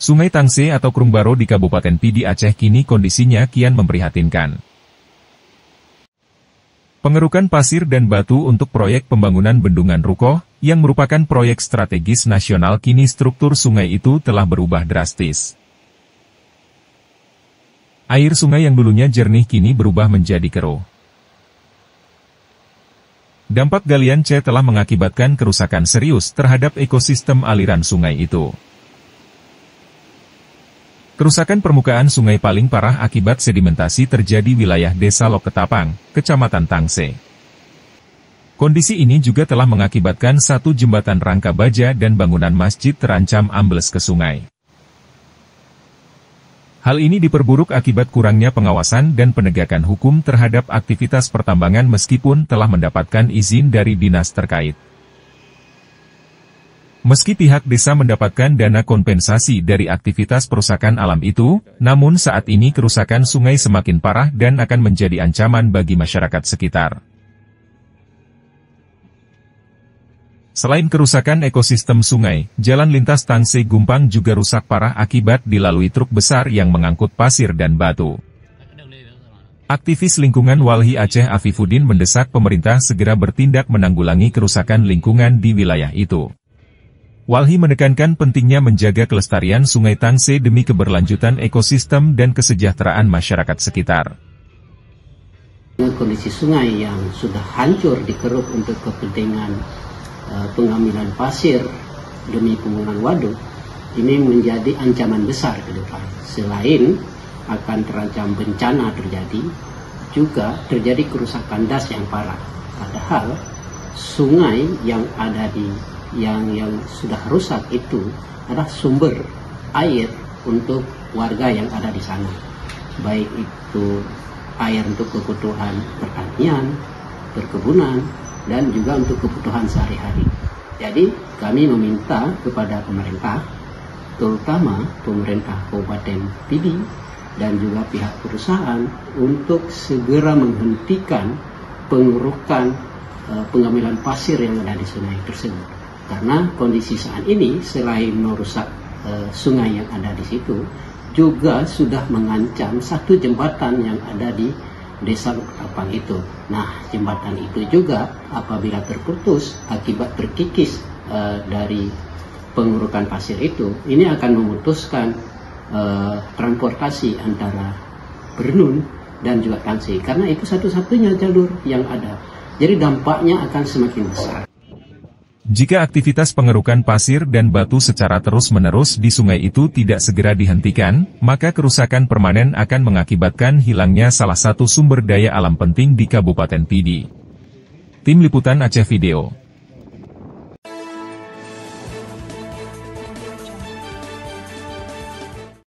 Sungai Tangse atau Krungbaro di Kabupaten Pidi Aceh kini kondisinya kian memprihatinkan. Pengerukan pasir dan batu untuk proyek pembangunan Bendungan Rukoh, yang merupakan proyek strategis nasional, kini struktur sungai itu telah berubah drastis. Air sungai yang dulunya jernih kini berubah menjadi keruh. Dampak galian C telah mengakibatkan kerusakan serius terhadap ekosistem aliran sungai itu. Kerusakan permukaan sungai paling parah akibat sedimentasi terjadi wilayah Desa Loketapang, Kecamatan Tangse. Kondisi ini juga telah mengakibatkan satu jembatan rangka baja dan bangunan masjid terancam ambles ke sungai. Hal ini diperburuk akibat kurangnya pengawasan dan penegakan hukum terhadap aktivitas pertambangan meskipun telah mendapatkan izin dari dinas terkait. Meski pihak desa mendapatkan dana kompensasi dari aktivitas perusakan alam itu, namun saat ini kerusakan sungai semakin parah dan akan menjadi ancaman bagi masyarakat sekitar. Selain kerusakan ekosistem sungai, jalan lintas Tangse Gumpang juga rusak parah akibat dilalui truk besar yang mengangkut pasir dan batu. Aktivis lingkungan Walhi Aceh Afifuddin mendesak pemerintah segera bertindak menanggulangi kerusakan lingkungan di wilayah itu. Walhi menekankan pentingnya menjaga kelestarian Sungai Tangse demi keberlanjutan ekosistem dan kesejahteraan masyarakat sekitar. Kondisi sungai yang sudah hancur dikeruk untuk kepentingan pengambilan pasir demi pembangunan waduk, ini menjadi ancaman besar ke depan. Selain akan terancam bencana terjadi, juga terjadi kerusakan das yang parah. Padahal sungai yang ada di yang sudah rusak itu adalah sumber air untuk warga yang ada di sana, baik itu air untuk kebutuhan pertanian, perkebunan, dan juga untuk kebutuhan sehari-hari. Jadi kami meminta kepada pemerintah, terutama pemerintah Kabupaten Pidi dan juga pihak perusahaan, untuk segera menghentikan pengerukan pengambilan pasir yang ada di sungai tersebut. Karena kondisi saat ini selain merusak sungai yang ada di situ, juga sudah mengancam satu jembatan yang ada di Desa Loketapang itu. Nah, jembatan itu juga apabila terputus akibat terkikis dari pengerukan pasir itu, ini akan memutuskan transportasi antara Bernun dan juga Tangse, karena itu satu-satunya jalur yang ada. Jadi dampaknya akan semakin besar. Jika aktivitas pengerukan pasir dan batu secara terus-menerus di sungai itu tidak segera dihentikan, maka kerusakan permanen akan mengakibatkan hilangnya salah satu sumber daya alam penting di Kabupaten Pidi. Tim Liputan Aceh Video.